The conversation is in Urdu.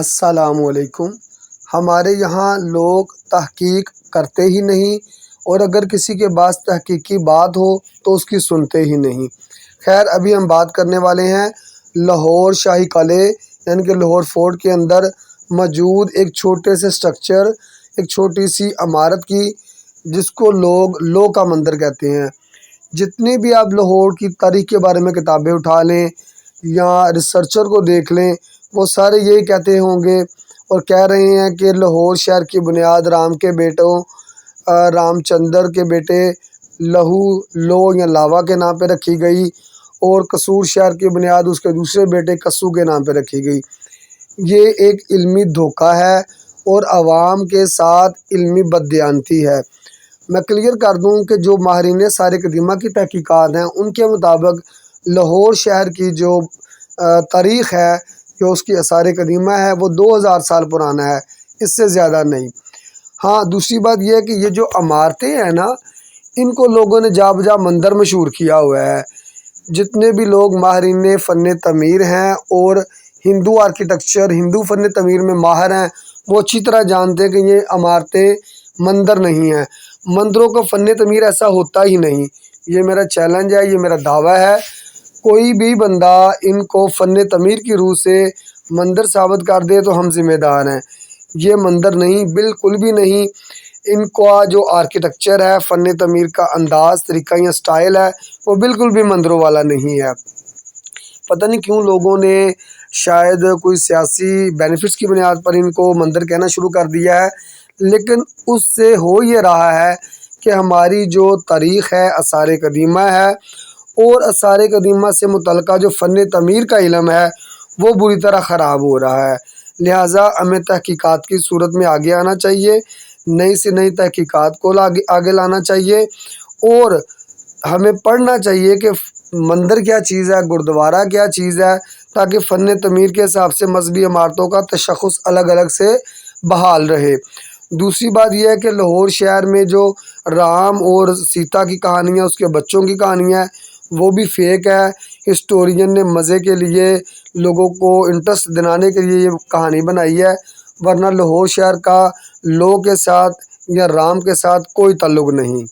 السلام علیکم۔ ہمارے یہاں لوگ تحقیق کرتے ہی نہیں، اور اگر کسی کے پاس تحقیقی بات ہو تو اس کی سنتے ہی نہیں۔ خیر، ابھی ہم بات کرنے والے ہیں لاہور شاہی قلعے یعنی کہ لاہور فورٹ کے اندر موجود ایک چھوٹے سے سٹرکچر، ایک چھوٹی سی عمارت کی، جس کو لوگ لو کا مندر کہتے ہیں۔ جتنی بھی آپ لاہور کی تاریخ کے بارے میں کتابیں اٹھا لیں یا ریسرچر کو دیکھ لیں، وہ سارے یہی کہتے ہوں گے اور کہہ رہے ہیں کہ لاہور شہر کی بنیاد رام کے بیٹوں رام چندر کے بیٹے لو یا لاوا کے نام پہ رکھی گئی، اور قصور شہر کی بنیاد اس کے دوسرے بیٹے قصو کے نام پہ رکھی گئی۔ یہ ایک علمی دھوکہ ہے اور عوام کے ساتھ علمی بددیانتی ہے۔ میں کلیئر کر دوں کہ جو ماہرین آثار قدیمہ کی تحقیقات ہیں، ان کے مطابق لاہور شہر کی جو تاریخ ہے، جو اس کی آثار قدیمہ ہے، وہ 2000 سال پرانا ہے، اس سے زیادہ نہیں۔ ہاں، دوسری بات یہ ہے کہ یہ جو عمارتیں ہیں نا، ان کو لوگوں نے جا بجا مندر مشہور کیا ہوا ہے۔ جتنے بھی لوگ ماہرین فن تعمیر ہیں اور ہندو آرکیٹیکچر، ہندو فن تعمیر میں ماہر ہیں، وہ اچھی طرح جانتے ہیں کہ یہ عمارتیں مندر نہیں ہیں۔ مندروں کا فن تعمیر ایسا ہوتا ہی نہیں۔ یہ میرا چیلنج ہے، یہ میرا دعویٰ ہے۔ کوئی بھی بندہ ان کو فن تعمیر کی روح سے مندر ثابت کر دے تو ہم ذمہ دار ہیں۔ یہ مندر نہیں، بالکل بھی نہیں۔ ان کا جو آرکیٹیکچر ہے، فن تعمیر کا انداز، طریقہ یا سٹائل ہے، وہ بالکل بھی مندروں والا نہیں ہے۔ پتہ نہیں کیوں لوگوں نے شاید کوئی سیاسی بینیفٹس کی بنیاد پر ان کو مندر کہنا شروع کر دیا ہے، لیکن اس سے ہو یہ رہا ہے کہ ہماری جو تاریخ ہے، آثار قدیمہ ہے، اور آثار قدیمہ سے متعلقہ جو فن تعمیر کا علم ہے، وہ بری طرح خراب ہو رہا ہے۔ لہٰذا ہمیں تحقیقات کی صورت میں آگے آنا چاہیے، نئی سے نئی تحقیقات کو آگے لانا چاہیے، اور ہمیں پڑھنا چاہیے کہ مندر کیا چیز ہے، گردوارہ کیا چیز ہے، تاکہ فن تعمیر کے حساب سے مذہبی عمارتوں کا تشخص الگ الگ سے بحال رہے۔ دوسری بات یہ ہے کہ لاہور شہر میں جو رام اور سیتا کی کہانیاں، اس کے بچوں کی کہانیاں، وہ بھی فیک ہے۔ ہسٹورین نے مزے کے لیے، لوگوں کو انٹرسٹ دلانے کے لیے یہ کہانی بنائی ہے، ورنہ لاہور شہر کا لو کے ساتھ یا رام کے ساتھ کوئی تعلق نہیں۔